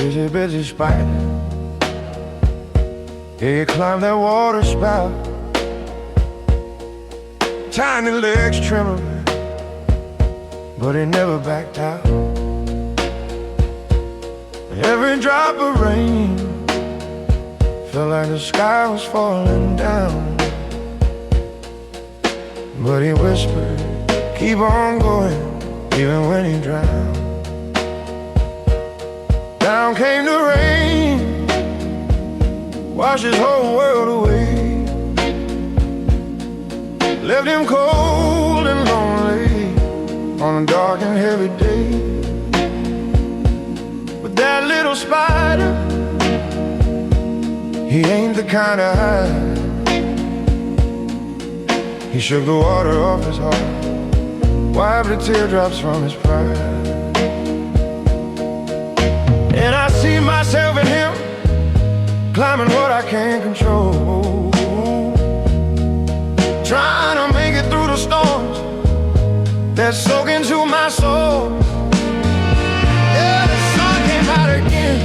Itsy bitsy spider, he climbed that water spout. Tiny legs trembling, but he never backed out. Every drop of rain felt like the sky was falling down. But he whispered, keep on going, even when he drowned. Down came the rain, washed his whole world away, left him cold and lonely on a dark and heavy day. But that little spider, he ain't the kind of hide. He shook the water off his heart, wiped the teardrops from his pride. And I see myself in him, climbing what I can't control, trying to make it through the storms that soak into my soul. Yeah, the sun came out again,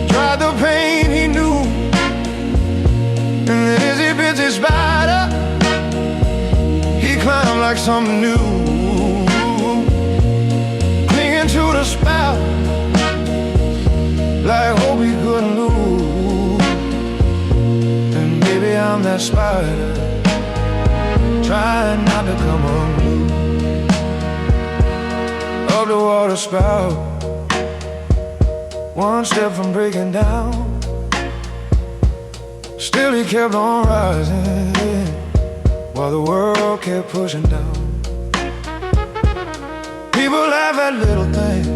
tried the pain he knew, and the itsy bitsy spider, he climbed like something new, clinging to the spout like hope he couldn't lose. And maybe I'm that spider, trying not to come unglued of the water spout, one step from breaking down. Still he kept on rising, while the world kept pushing down. People laugh at little things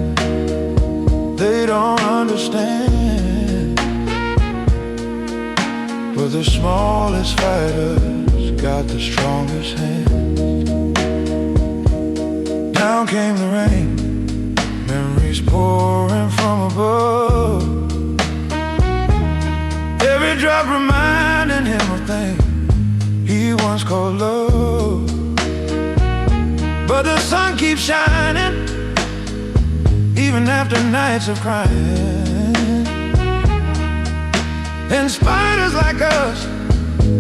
they don't understand, but the smallest fighters got the strongest hands. Down came the rain, memories pouring from above, every drop reminding him of things he once called love. But the sun keeps shining, even after nights of crying. And spiders like us,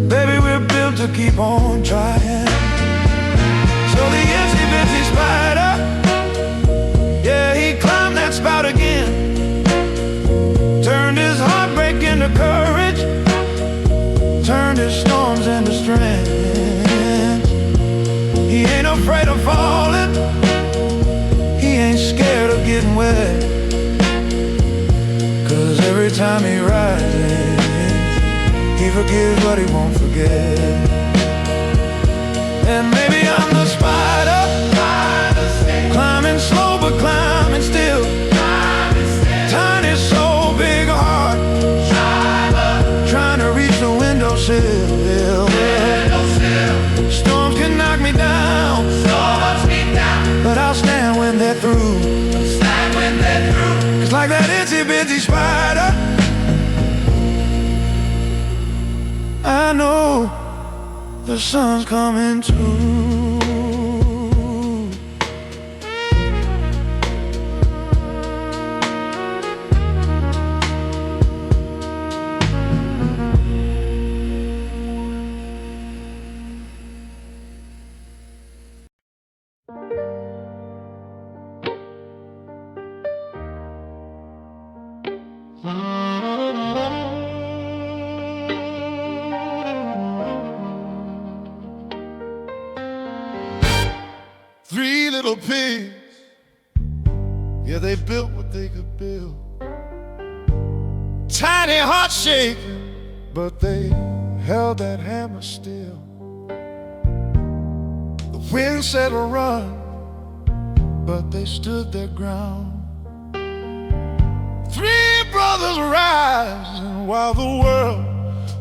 baby, we're built to keep on trying. So the itsy bitsy spider, yeah, he climbed that spout again, turned his heartbreak into courage, turned his storms into strength. He ain't afraid of falling, he ain't scared of getting wet, 'cause every time he rises, he forgives what he won't forget. And maybe I'm the spider, climbing slow but climbing still, tiny soul, big heart, trying to reach the windowsill. Storms can knock me down, but I'll stand when they're through. It's like that itsy bitsy spider, I know the sun's coming too. Three little pigs, yeah, they built what they could build. Tiny heart shaking, but they held that hammer still. The wind said run, but they stood their ground. Three brothers rising while the world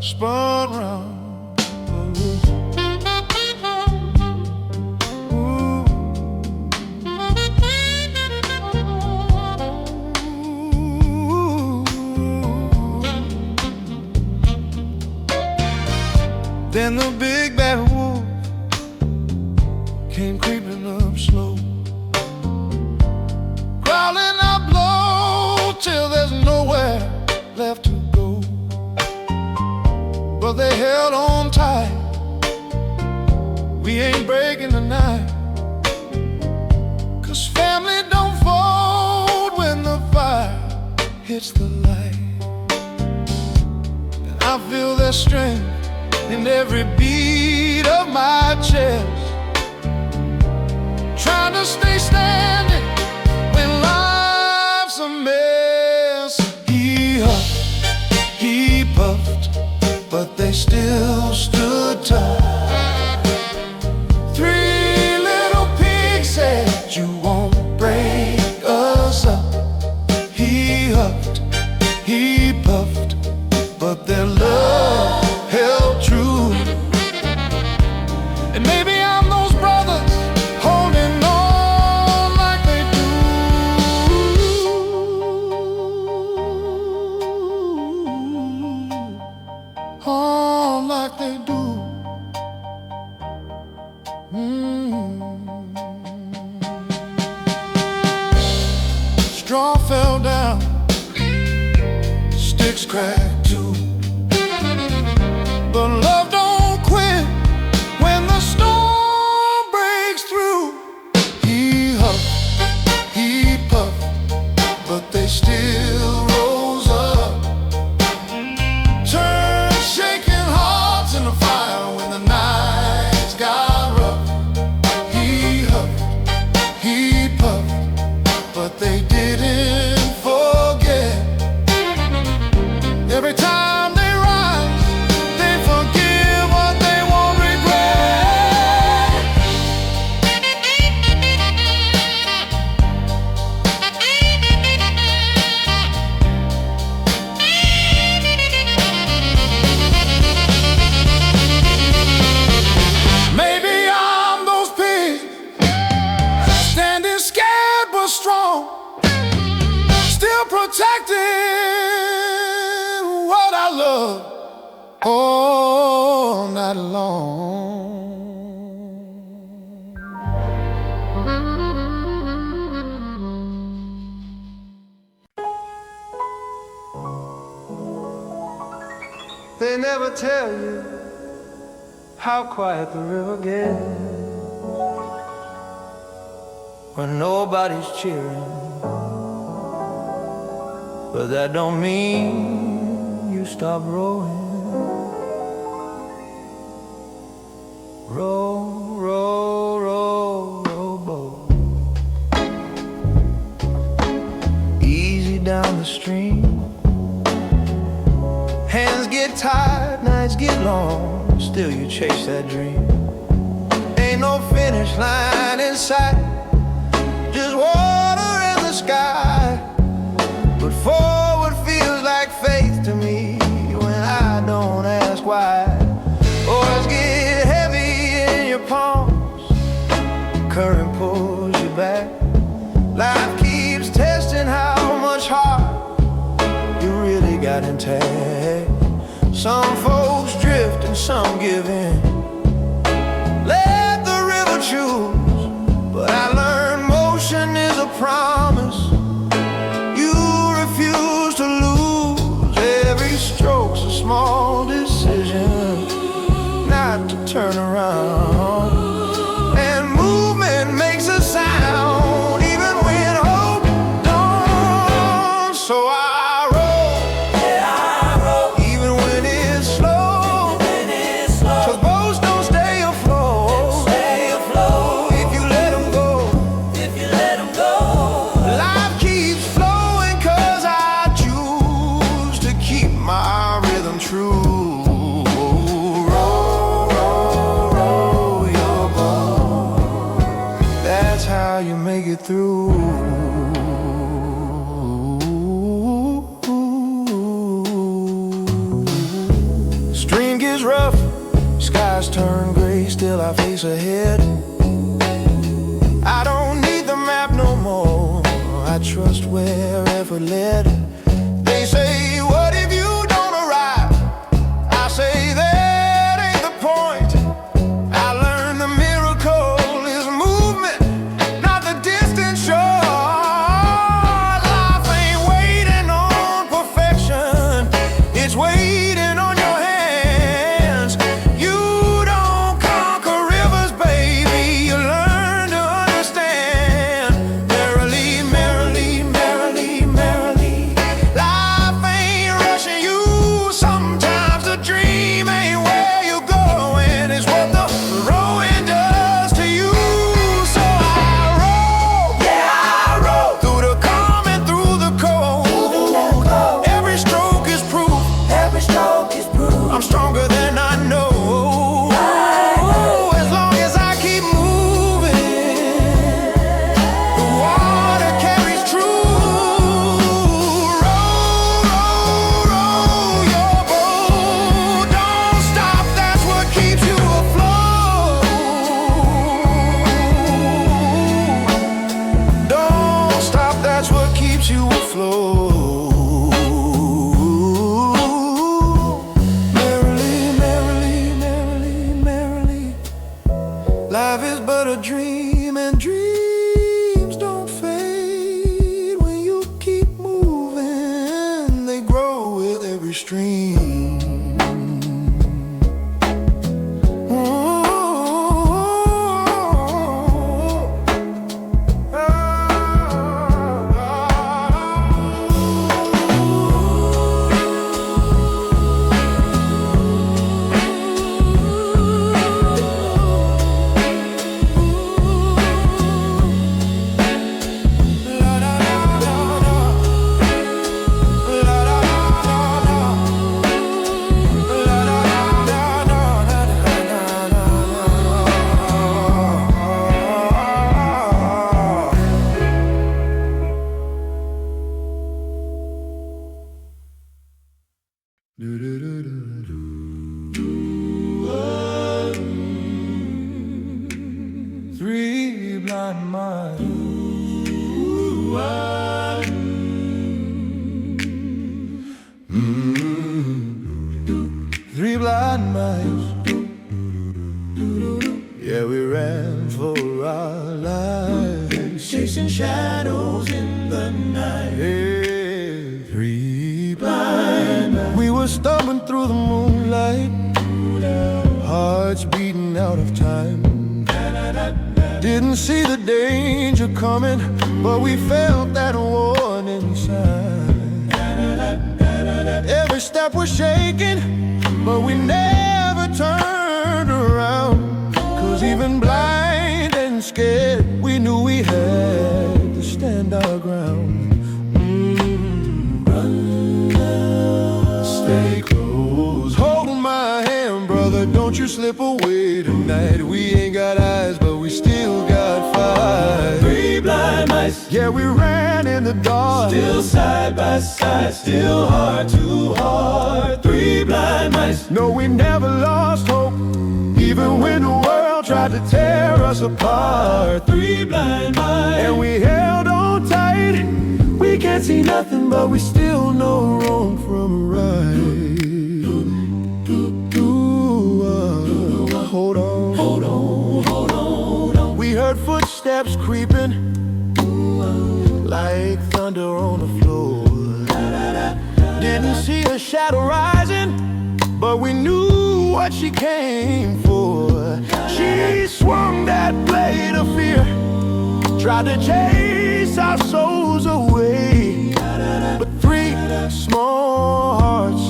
spun round. Then the big bad wolf came creeping up slow, crawling up low they held on tight. We ain't breaking tonight, 'cause family don't fold when the fire hits the light. And I feel their strength in every beat of my chest, trying to stay standing when life's a mess. He huffed, he puffed, but they still stood tough. Three little pigs said, "You won't break us up." He huffed, he puffed, but their love held true. And maybe I'm those brothers holding on like they do, on like they do. Straw fell down, sticks cracked too, but love don't quit when the storm breaks through. He huffed, he puffed, but they still rose up, turned shaking hearts in the fire when the nights got rough. He huffed, he puffed, but they didn't forget. Every time they rise, they forgive what they won't regret. Maybe I'm those pigs, standing scared but strong, still protecting what I love all night long. They never tell you how quiet the river gets when nobody's cheering, but that don't mean you stop rowing. Row, row, row, row boat, easy down the stream. Hands get tired, nights get long, still you chase that dream. Ain't no finish line in sight, just water in the sky. But forward feels like faith to me when I don't ask why. Oars get heavy in your palms, current pulls you back. Life keeps testing how much heart you really got intact. Some folks drift and some give in, let the river choose. But I learned motion is a promise you refuse to lose. Every stroke's a small decision not to turn around, and movement makes a sound even when hope don't. So I roll, even when it's slow, 'cause boats don't stay afloat. If you let them go, life keeps flowing, 'cause I choose to keep my rhythm true. Row, row, row your boat, that's how you make it through. Stream gets rough, skies turn gray, still I face ahead. I don't need the map no more, I trust wherever led. They say, what if you don't arrive? I say, that ain't the point. I learned the miracle is movement, not the distant shore. Life ain't waiting on perfection, it's waiting on your hand. floor. Merrily, merrily, merrily, merrily, life is but a dream, and dreams don't fade. When you keep moving, they grow with every stream. Three blind mice. Three blind mice. Yeah, we ran for our lives, chasing shadows in the night. Hey, three blind mice. We were stumbling through the moonlight, hearts beating out of time. Didn't see the danger coming, but we felt that warning sign. Every step was shaking, but we never turned around. 'Cause even blind and scared, we knew we had to stand our ground. Run now, stay close, hold my hand, brother, don't you slip away tonight. We ain't got eyes, but we still got fire. Three blind mice, yeah, we ran in the dark, still side by side, still heart to heart. Three blind mice, no, we never lost hope, even when the world tried to tear us apart. Three blind mice, and we held on tight. We can't see nothing, but we still know wrong from right. Hold on, hold on, hold on. We heard footsteps creeping, like thunder on the floor. Didn't see a shadow rising, but we knew what she came for. She swung that blade of fear, tried to chase our souls away. But three small hearts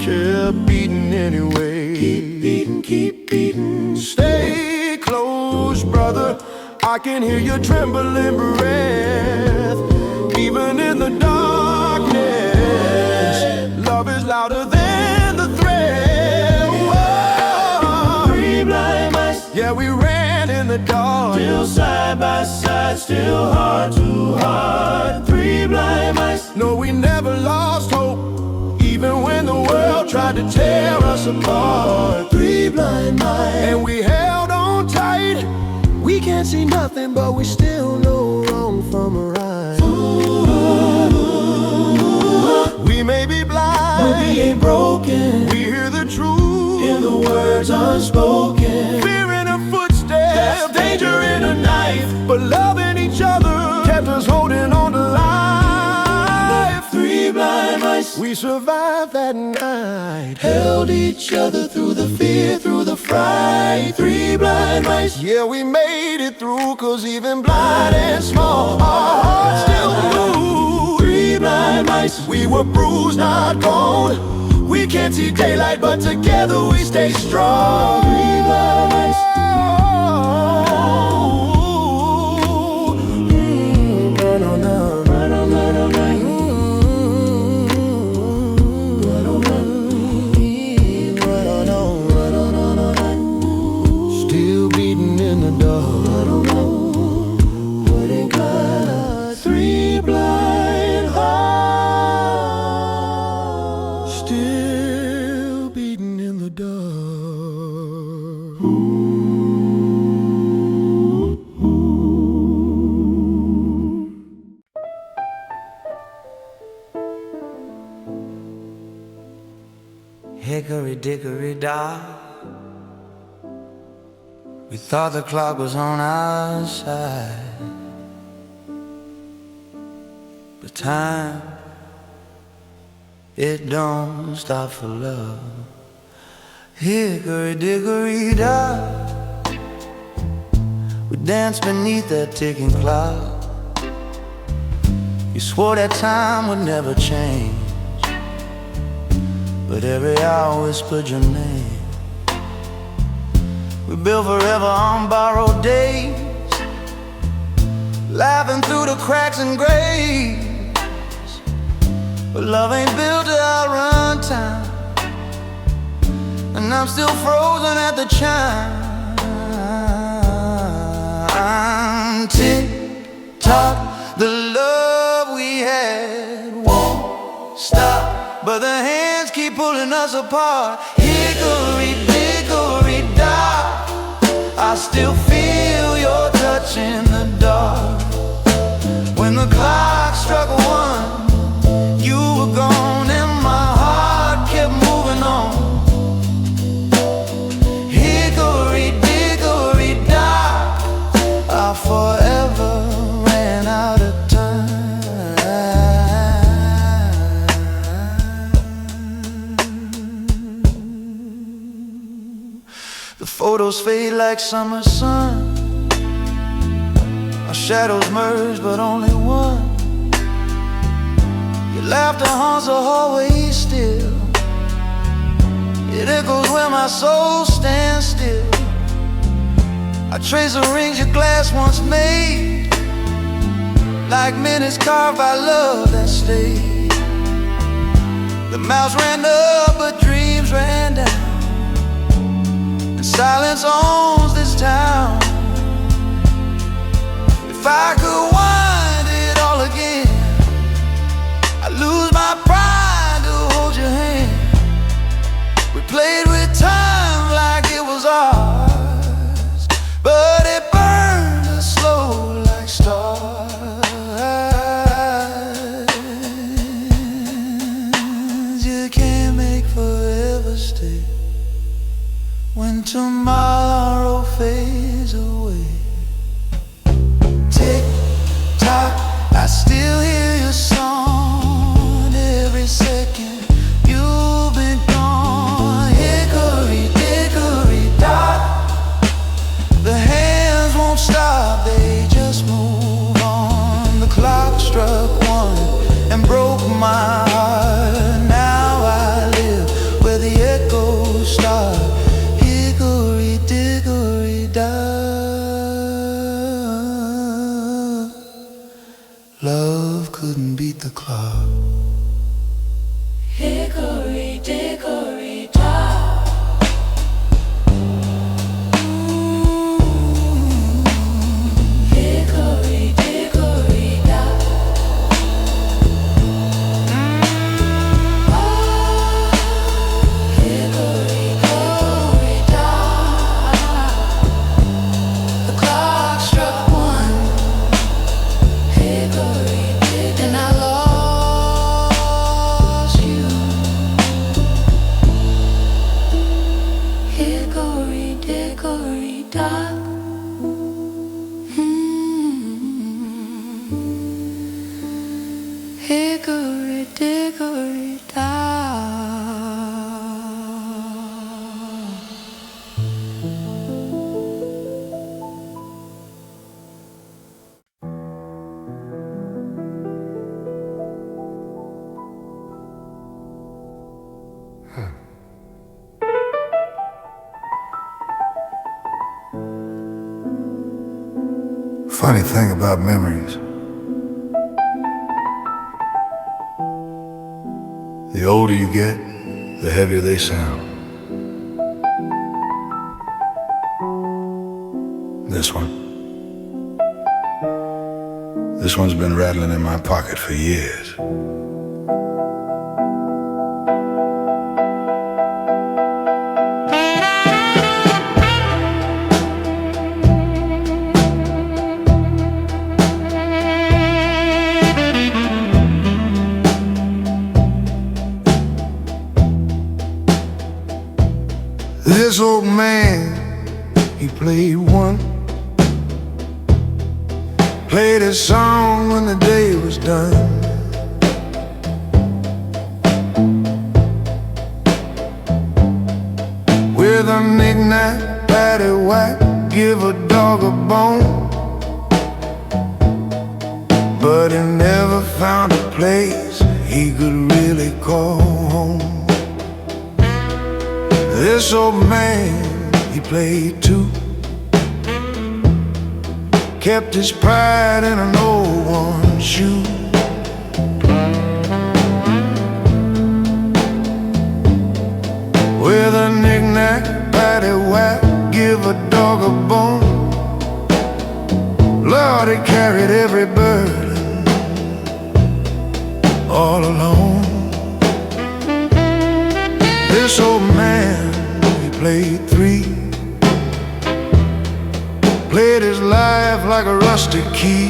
kept beating anyway. Keep beating, keep beating. Stay close, brother, I can hear your trembling breath. Even in the darkness, love is louder than the threat. Whoa. Three blind mice, yeah, we ran in the dark, still side by side, still heart to heart. Three blind mice, no, we never lost hope, even when the world tried to tear us apart. Three blind mice, and we held on tight. We can't see nothing, but we still know wrong from right. We may be blind, but we ain't broken. We hear the truth in the words unspoken. Fear in a footstep, danger in a knife, but loving each other kept us holding on to life. Three blind mice, we survived that night, held each other through the fear, through the fright. Three blind mice, yeah, we made it through, 'cause even blind and small, our hearts still move. Three blind mice, we were bruised, not gone. We can't see daylight, but together we stay strong. Three blind mice. Still beating in the dark. What it got? Three blind hearts, still beating in the dark. Ooh. Hickory, dickory, dock. We thought the clock was on our side, but time, it don't stop for love. Hickory, dickory, dock. We danced beneath that ticking clock. You swore that time would never change, but every hour whispered your name. We built forever on borrowed days, laughing through the cracks and graves. But love ain't built to outrun time, and I'm still frozen at the chime. Tick tock, the love we had won't stop, but the hands keep pulling us apart. Hickory, dickory, dock. I still feel your touch in the dark. When the clock struck one, you were gone and my heart kept moving on. Hickory, dickory, dock. I forever ran out of time. The photos fade like summer sun. Our shadows merge, but only one. Your laughter haunts the hallway still. It echoes where my soul stands still. I trace the rings your glass once made, like minutes carved by love that stayed. The mouse ran up, but dreams ran down, and silence owns this town. If I could wind it all again, I'd lose my pride to hold your hand. We played with time like it was ours, but it burned us slow like stars. You can't make forever stay when tomorrow fades away. Tick tock, I still hear your song every second you've been gone. Hickory, dickory, dock. The hands won't stop, they just move on. The clock struck one and broke my heart. Now I live where the echoes start. Hickory, dickory, dock. Love couldn't beat the clock. Hickory, dickory, dock. Hickory, dickory, dock. Hickory, dickory, dock. The clock struck one. Hickory, dickory, and I lost you. Hickory, dickory, dock. Hickory, dickory, dock. Funny thing about memories, the older you get, the heavier they sound. This one's been rattling in my pocket for years. This old man, he played one, played his song when the day was done. With a knick-knack, paddywhack, give a dog a bone. But he never found a place he could really call home. This old man, he played too, kept his pride in an old worn shoe. With a knick-knack, paddywhack, give a dog a bone. Lord, he carried every burden all alone. This old man, he played three, played his life like a rusty key.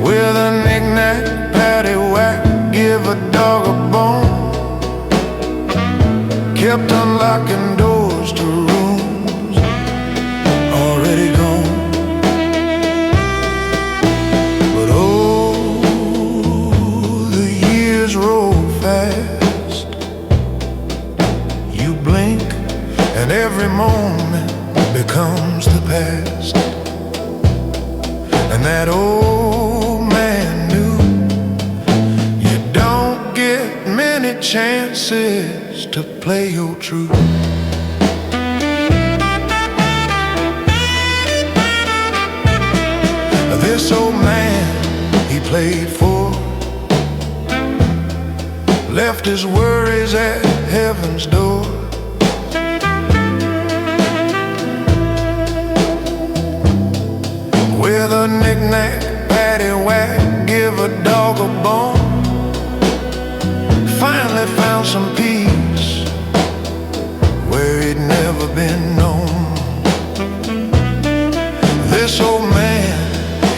With a knick-knack, paddywhack, give a dog a bone. Kept unlocking doors to rooms already gone. But oh, the years roll fast. You blink and every moment becomes the past. And that old man knew you don't get many chances to play your truth. This old man, he played for, left his worries at heaven's door. With a knick-knack, paddywhack, give a dog a bone. Finally found some peace where he'd never been known. This old man,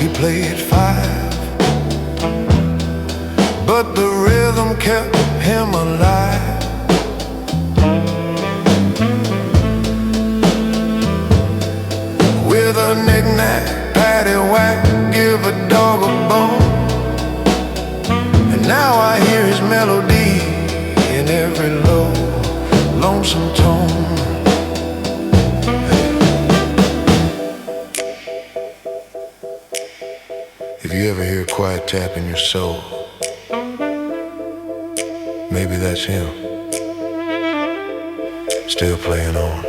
he played five, but the rhythm kept him alive. With a knick-knack, paddywhack, give a dog a bone. And now I hear his melody in every low, lonesome tone. If you ever hear a quiet tap in your soul, maybe that's him, still playing on.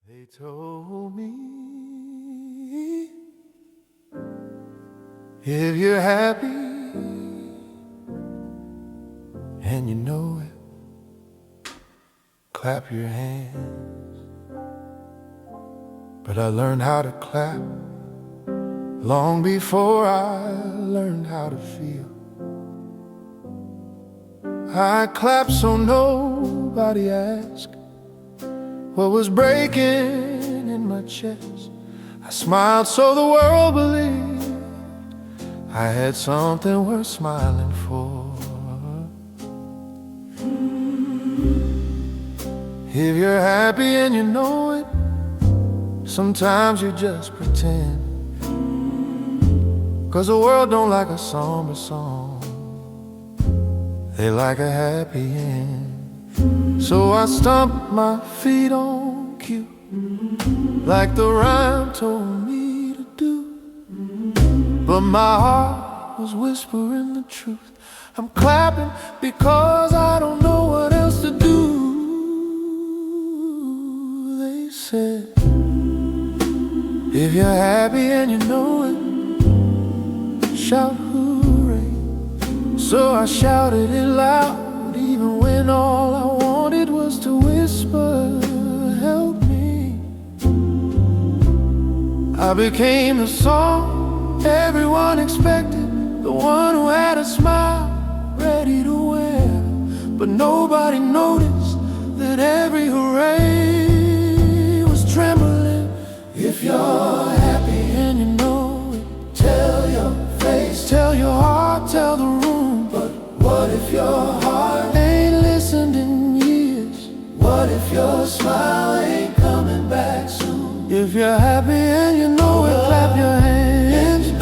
They told me if you're happy and you know it, clap your hands. But I learned how to clap long before I learned how to feel. I clapped so nobody asked what was breaking in my chest. I smiled so the world believed I had something worth smiling for. If you're happy and you know it, sometimes you just pretend, 'cause the world don't like a somber song, they like a happy end. So I stomped my feet on cue, like the rhyme told me to do. But my heart was whispering the truth. I'm clapping because I don't know what else to do. They said, if you're happy and you know it, shout hooray. So I shouted it loud, even when all I wanted was to whisper, help me. I became the song everyone expected, the one who had a smile ready to wear. But nobody noticed that every hooray was trembling. If you're happy and you know it, tell your face, tell your heart, tell the room. But what if your heart ain't listened in years? What if your smile ain't coming back soon? If you're happy and you know it, clap your hands,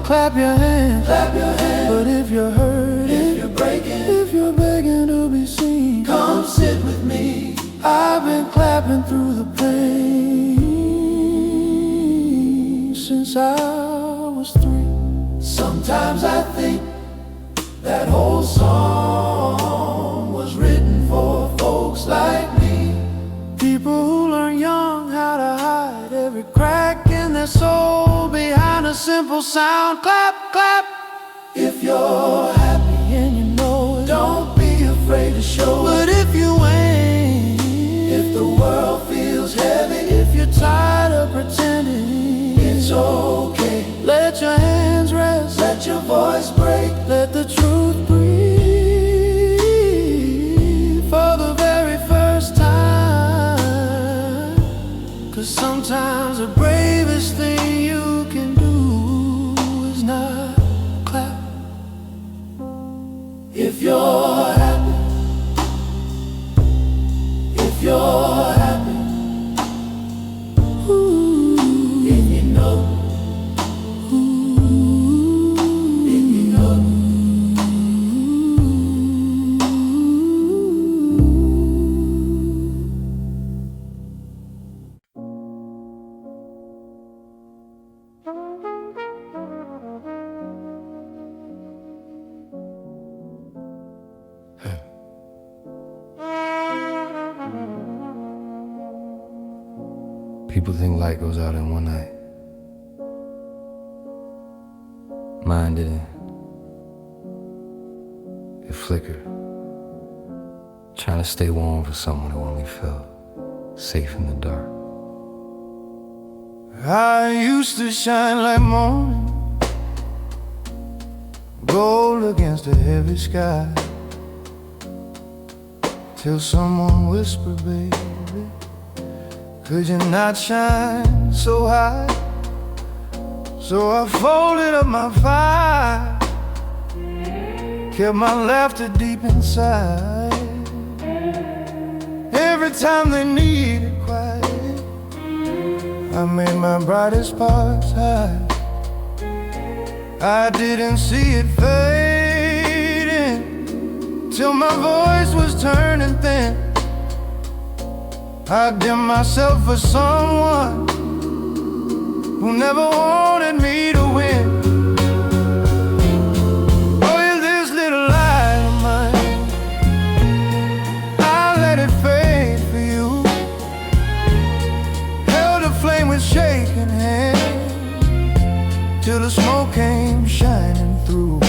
clap your hands, clap your hands. But if you're hurt, if you're breaking, if you're begging to be seen, come sit with me. I've been clapping through the pain since I was 3. Sometimes I think that whole song was written for folks like me, people who learn young how to hide every crack in their soul behind a simple sound. Clap, clap. If you're happy and you know it, don't be afraid to show it. But if you ain't, if the world feels heavy, if you're tired of pretending, it's okay. Let your hands rest, let your voice break, let the truth breathe for the very first time. 'Cause sometimes the bravest thing you can do is not clap. If you're happy, if you're happy, ooh, if you know, ooh, if you know. People think light goes out in one night. Mine didn't. It flickered, trying to stay warm for someone who only felt safe in the dark. I used to shine like morning, gold against a heavy sky, till someone whispered, baby, could you not shine so high? So I folded up my fire, kept my laughter deep inside. Every time they needed quiet, I made my brightest parts hide. I didn't see it fading till my voice was turning thin. I dimmed myself for someone who never wanted me to win. Oh yeah, this little light of mine, I let it fade for you. Held a flame with shaking hands till the smoke came shining through.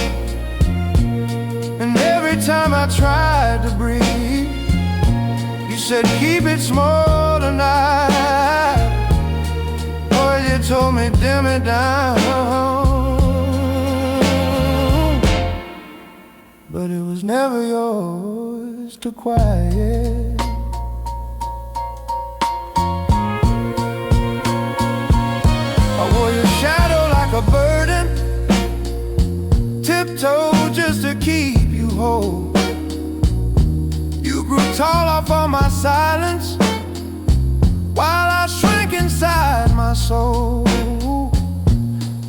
And every time I tried to breathe, you said keep it small tonight. Boy, you told me dim it down, but it was never yours to quiet. I wore your shadow like a burden, tiptoe just to keep you whole. You grew tall off all my silence, while I shrank inside my soul.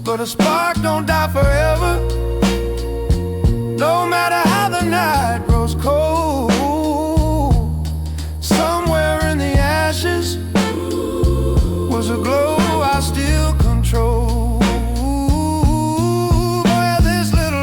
But a spark don't die forever, no matter how the night grows cold. Somewhere in the ashes was a glow I still control. Boy, this little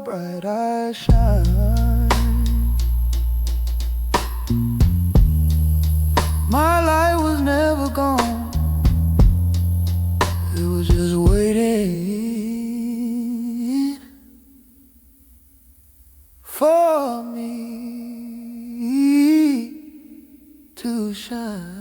bright eyes shine. My light was never gone, it was just waiting for me to shine.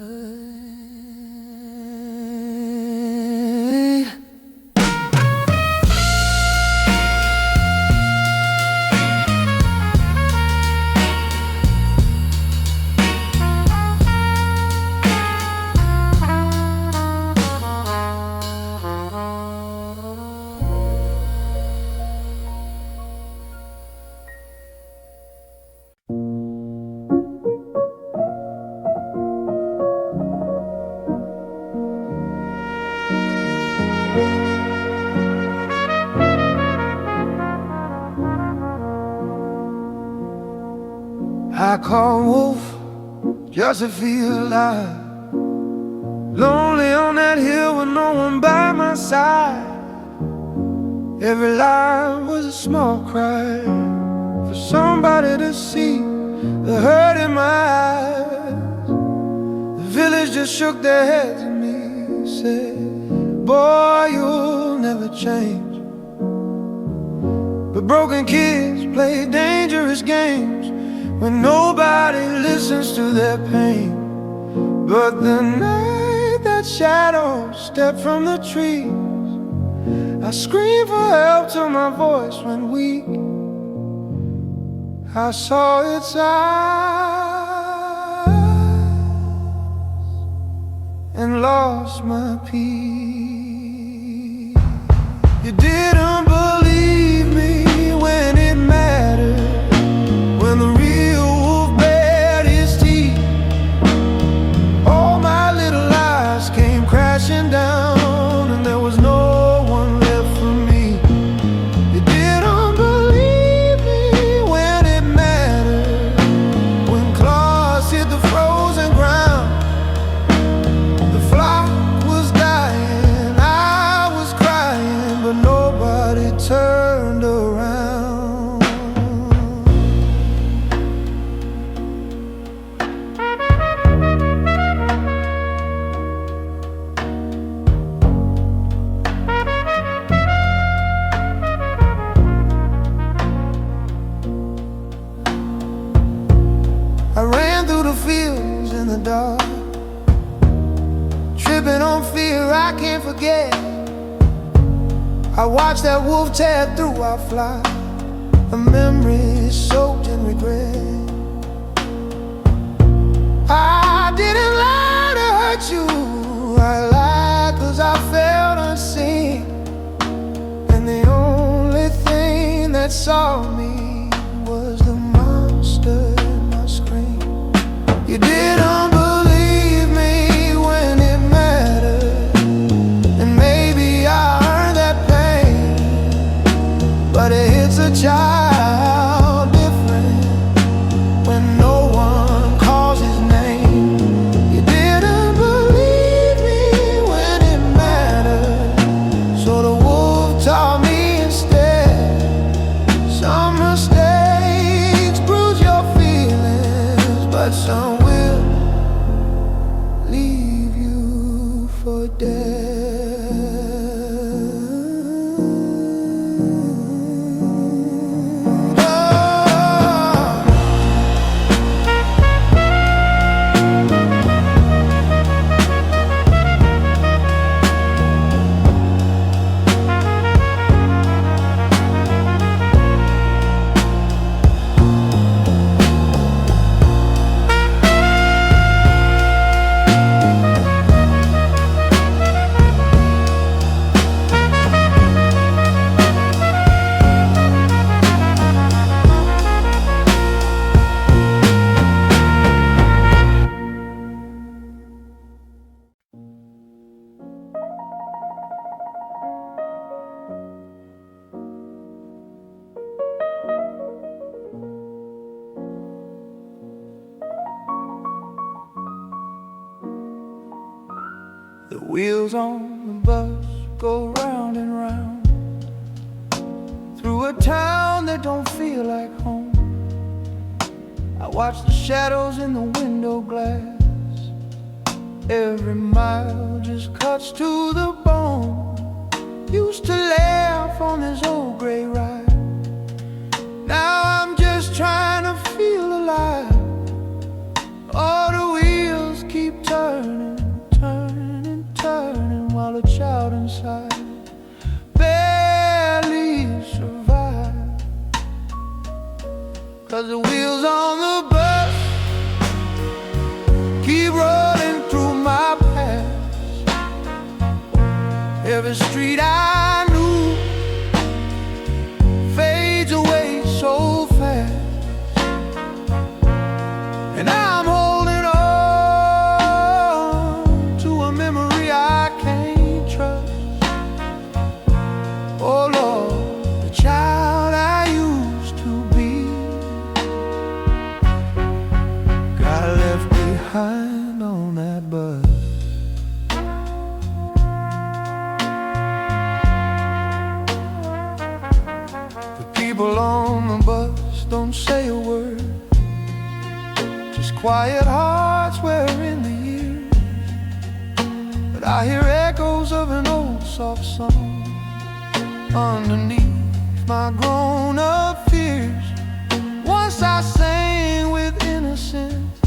I call wolf just to feel alive, lonely on that hill with no one by my side. Every line was a small cry for somebody to see the hurt in my eyes. The village just shook their heads at me, said, boy, you'll never change. But broken kids play dangerous games when nobody listens to their pain. But the night that shadows stepped from the trees, I screamed for help till my voice went weak. I saw its eyes and lost my peace. You didn't believe me when it mattered, when the real wolf bared his teeth. All my little lies came crashing down, and there was no one left for me. You didn't believe me when it mattered, when claws hit the frozen ground. The flock was dying, I was crying, but nobody turned around. I ran through the fields in the dark, tripping on fear I can't forget. I watched that wolf tear through our flock, a memory soaked in regret. I didn't lie to hurt you, I lied 'cause I felt unseen. And the only thing that saw me was the monster in my screen. You didn't believe me when it mattered, and maybe I earned that pain, but it hits a child different when no one calls his name. You didn't believe me when it mattered, so the wolf taught me instead. Some mistakes bruise your feelings, but some will leave you for dead. The wheels on the bus go round and round through a town that don't feel like home. I watch the shadows in the window glass. Every mile just cuts to the bone. Used to laugh on this old gray ride. Now I'm just trying to feel alive. All the wheels keep turning, turning, turning, while a child inside barely survives. 'Cause the wheels on the bus keep rolling through my past. Every street I knew fades away so fast. And I'm holding on to a memory I can't trust. Oh Lord, the child I used to be got left behind on that bus. The people on the bus don't say a word, just quiet hearts wearing the years. But I hear echoes of an old soft song underneath my grown-up fears. Once I sang with innocence,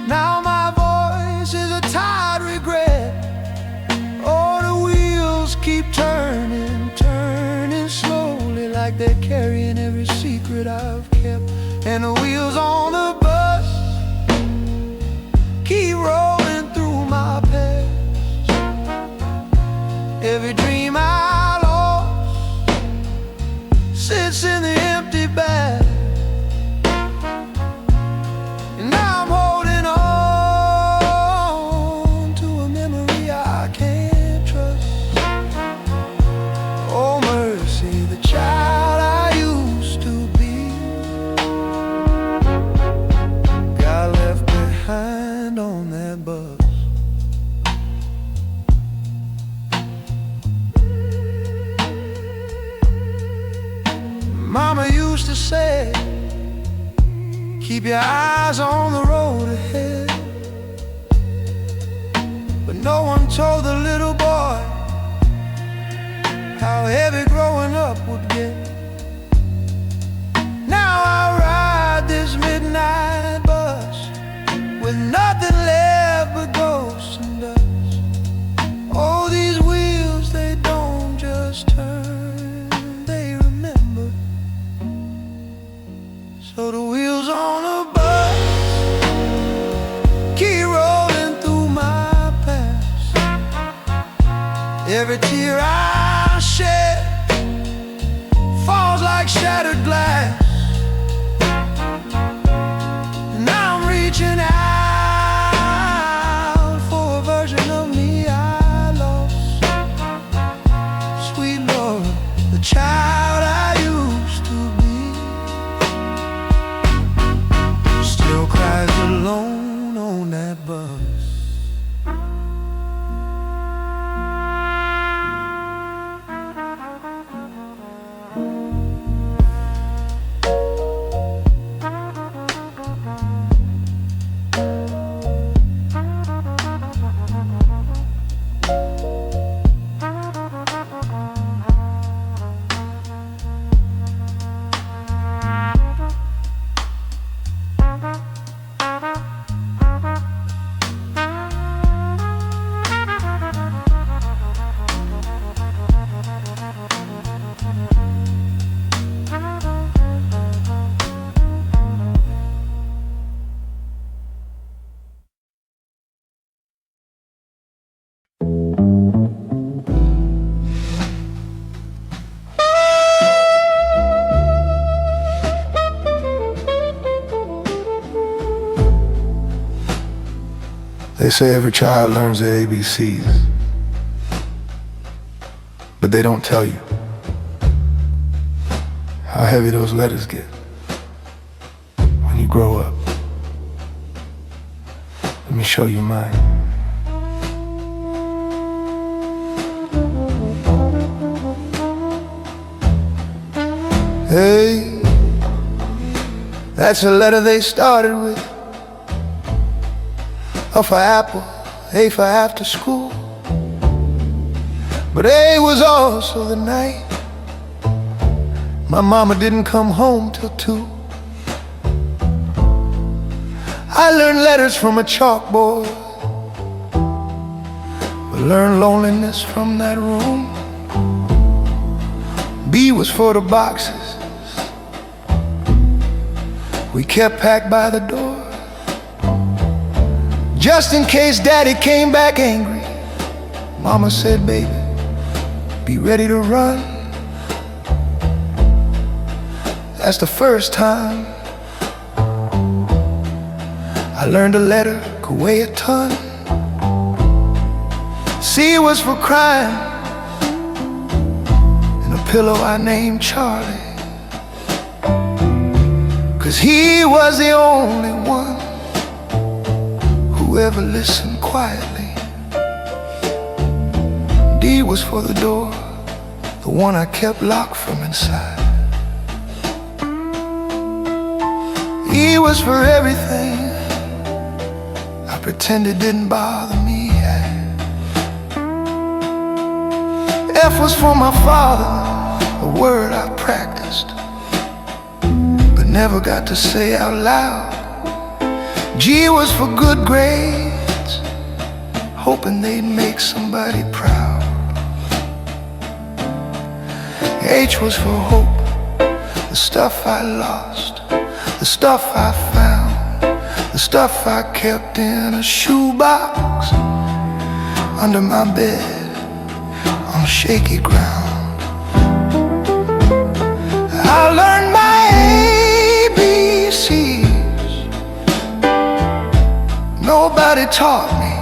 now my voice is a tired regret. Oh, the wheels keep turning, turning slowly, like they're carrying every secret I've kept. And the wheels on the bus keep rolling through my past. Every dream I lost sits in the empty bag. And now I'm holding on to a memory I can't trust. Oh mercy, the child I used to be got left behind on that bus. Mama used to say, keep your eyes on the road ahead. But no one told the little boy how heavy growing up would get. Now I ride this midnight bus with nothing left but ghosts and dust. Oh, these wheels, they don't just turn, they remember. So the wheels on a bus keep rolling through my past. Every tear I shed falls like shattered glass. And I'm reaching out for a version of me I lost. Sweet Lord, the child I used to be still cries alone on that bus. They say every child learns their ABCs, but they don't tell you how heavy those letters get when you grow up. Let me show you mine. Hey, that's a letter they started with. A for apple, A for after school. But A was also the night my mama didn't come home till 2. I learned letters from a chalkboard, but learned loneliness from that room. B was for the boxes we kept packed by the door, just in case Daddy came back angry. Mama said, baby, be ready to run. That's the first time I learned a letter could weigh a ton. C was for crying, and a pillow I named Charlie, 'cause he was the only one who ever listened quietly. D was for the door, the one I kept locked from inside. E was for everything I pretended didn't bother me. F was for my father, a word I practiced but never got to say out loud. G was for good grades, hoping they'd make somebody proud. H was for hope, the stuff I lost, the stuff I found, the stuff I kept in a shoebox under my bed on shaky ground. I learned my ABCs. Nobody taught me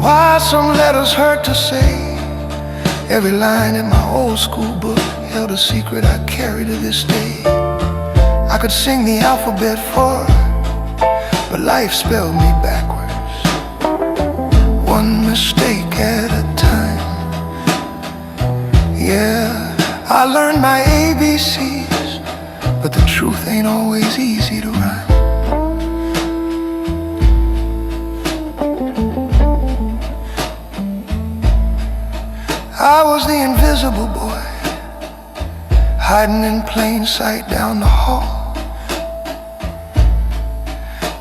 why some letters hurt to say. Every line in my old school book held a secret I carry to this day. I could sing the alphabet for her, but life spelled me backwards, one mistake at a time. Yeah, I learned my ABCs, but the truth ain't always easy to rhyme. I was the invisible boy, hiding in plain sight down the hall.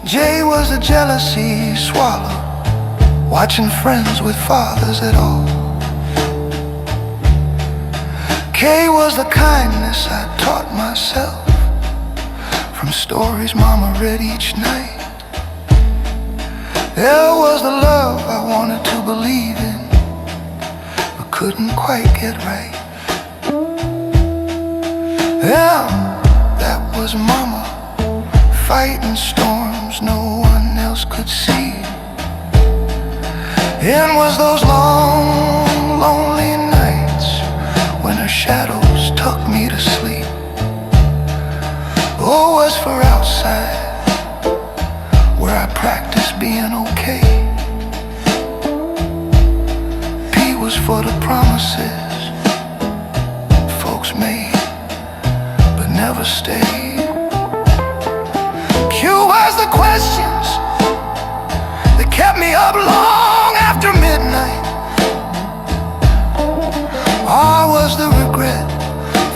J was the jealousy swallow, watching friends with fathers at all. K was the kindness I taught myself from stories Mama read each night. L was the love I wanted to believe in, but couldn't quite get right. M, that was Mama, fighting storms no one else could see. N was those long, lonely nights when her shadows tucked me to sleep. O was for outside, where I practiced being okay. P was for the promises folks made but never stayed. Q was the questions that kept me up long after midnight. R was the regret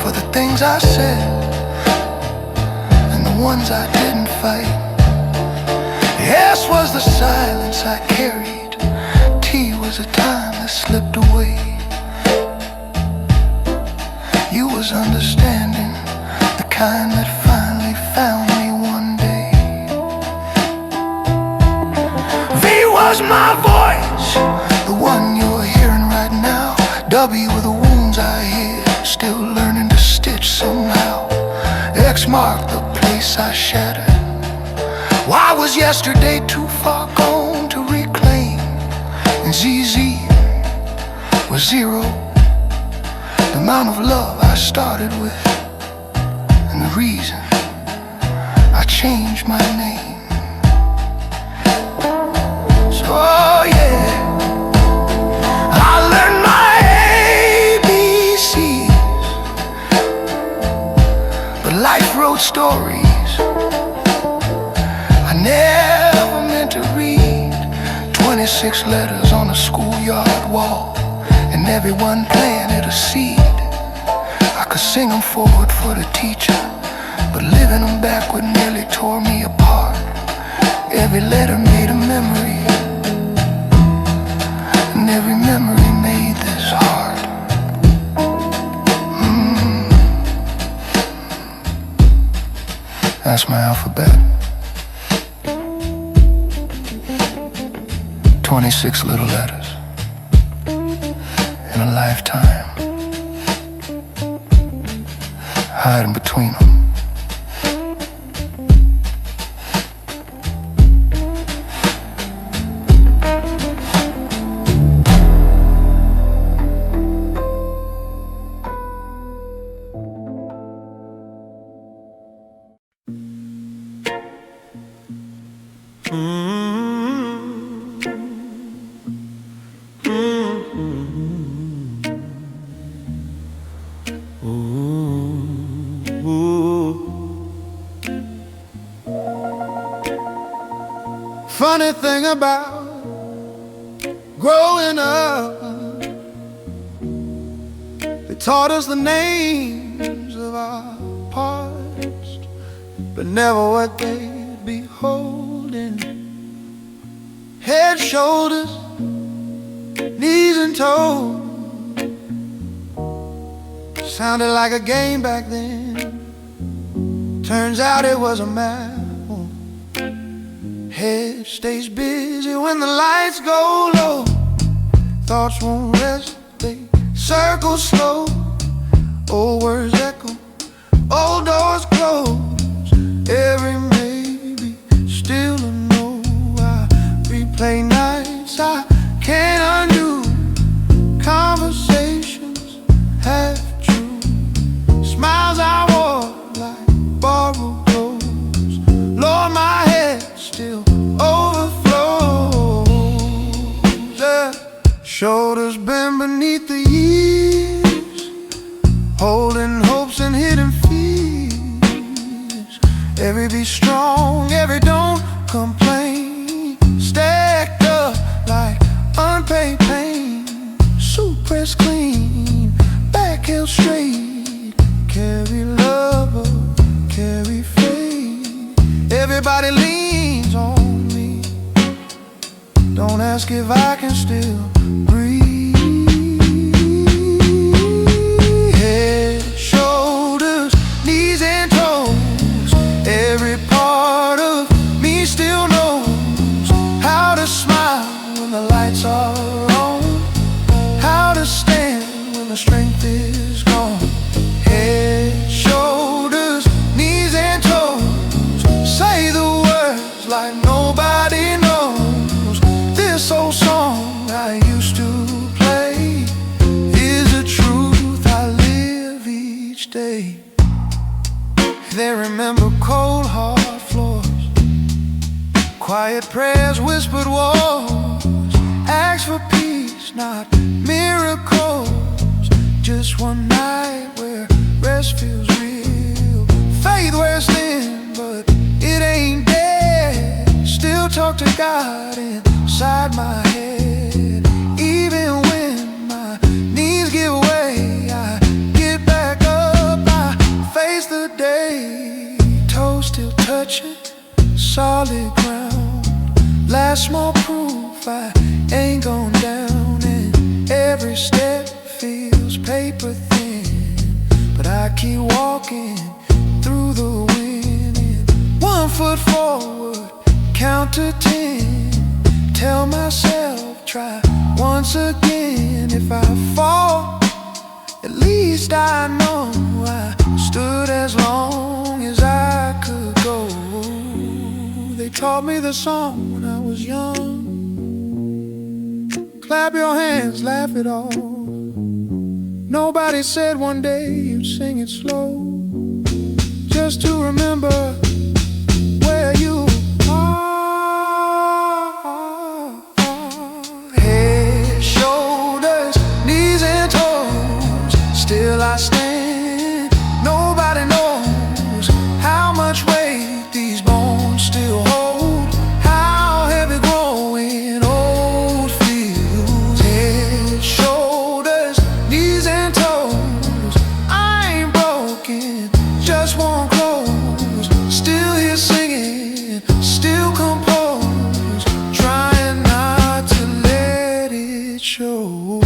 for the things I said and the ones I didn't fight. S was the silence I carried. T was the time that slipped away. U was understanding, the kind that finally found me one day. V was my voice, the one you're hearing right now. W were the wounds I hid, still learning to stitch somehow. X marked the place I shattered. Why was yesterday too far gone to reclaim? And ZZ was 0, the amount of love I started with, and the reason I changed my name. So yeah, I learned my ABCs. but life wrote stories I never meant to read. 26 letters on a schoolyard wall, and everyone planted a seed. I could sing them forward for the teacher, but living them backward nearly tore me apart. Every letter made a memory, and every memory made this heart. That's my alphabet. 26 little letters in a lifetime, hiding between them. Funny thing about growing up, they taught us the names of our parts, but never what they'd be holding. Head, shoulders, knees and toes. Sounded like a game back then. Turns out it was a map. Head stays busy when the lights go low. Thoughts won't rest, they circle slow. Old words echo, old doors close. Every maybe, still a no. I replay nights I can't undo. Conversations half true. Smiles I wore like borrowed clothes. Lord, my head still overflows. Shoulders bend beneath the years, holding hopes and hidden fears. Every be strong, every don't complain. Stacked up like unpaid pain. Suit pressed clean, back held straight. Carry love or carry faith. Everybody leans on me. Don't ask if I can still breathe. Head, shoulders, knees and toes. Every part of me still knows how to smile when the lights are on, how to stand when the strength is gone. Head, shoulders, knees and toes. Say the words like nobody knows. This old song I used to play is a truth I live each day. They remember cold hard floors, quiet prayers, whispered wars. Ask for peace, not miracles. Just one night where rest feels real. Faith wears thin, but it ain't dead. Still talk to God inside my head. Even when my knees give way, I get back up, I face the day. Toes still touching solid ground. Last small proof I ain't gone down. And every step feels paper thin, but I keep walking through the wind. And 1 foot forward, count to 10. Tell myself, try once again. If I fall, at least I know I stood as long as I could go. They taught me the song when I was young. Clap your hands, laugh it off. Nobody said one day you'd sing it slow, just to remember where you are. Head, shoulders, knees and toes. Still I stand. Nobody knows won't close. Still here singing, still composed, trying not to let it show.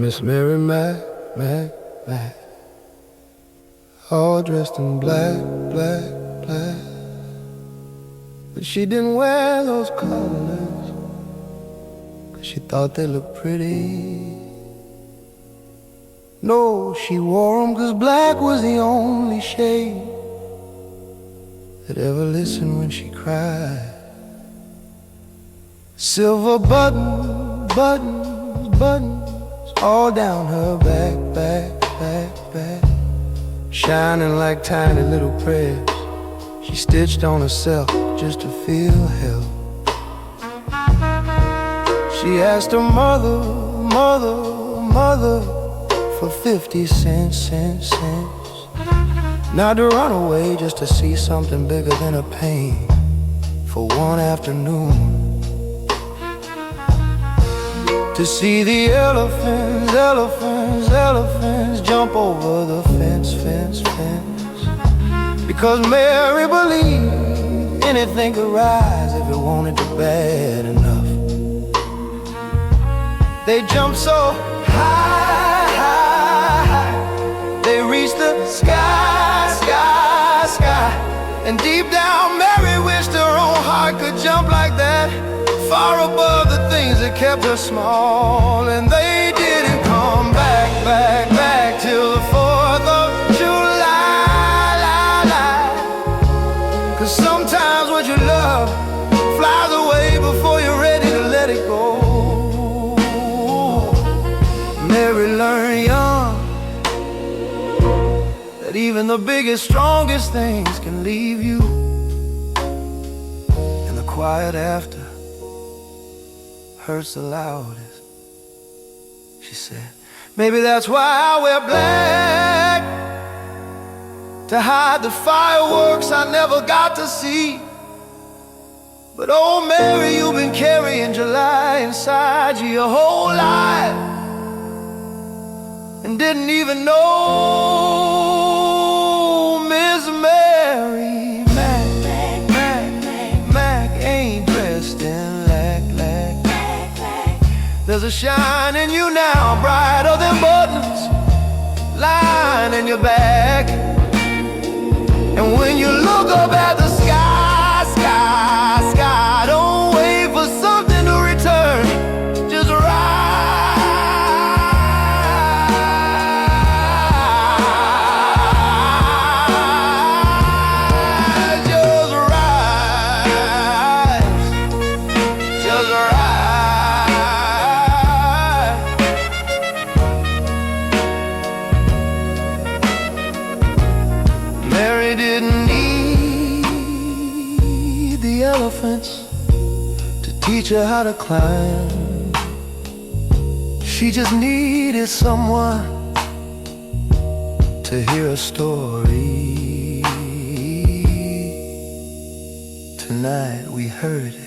Miss Mary Mack, Mack, Mack, all dressed in black, black, black. But she didn't wear those colors 'cause she thought they looked pretty. No, she wore them 'cause black was the only shade that ever listened when she cried. Silver buttons, all down her back, back, back, back, shining like tiny little prayers she stitched on herself just to feel help. She asked her mother for 50 cents, not to run away, just to see something bigger than her pain for one afternoon. To see the elephants jump over the fence. Because Mary believed anything could rise if it wanted to bad enough. They jumped so high, they reached the sky. And deep down Mary wished her own heart could jump like that, far above the things that kept her small. And they didn't come back till the 4th of July. 'Cause sometimes what you love flies away before you're ready to let it go. Mary learned young that even the biggest, strongest things can leave you in the quiet after hurts the loudest. She said, maybe that's why I wear black, to hide the fireworks I never got to see. But oh Mary, you've been carrying July inside you your whole life and didn't even know. Miss Mary Mack ain't dressed in lack. There's a shine in you now, brighter than buttons, lining your back. And when you look up at the sky, don't wait for something to return, just rise, just rise. Mary didn't need the elephants to teach her how to climb. She just needed someone to hear a story. Tonight we heard it.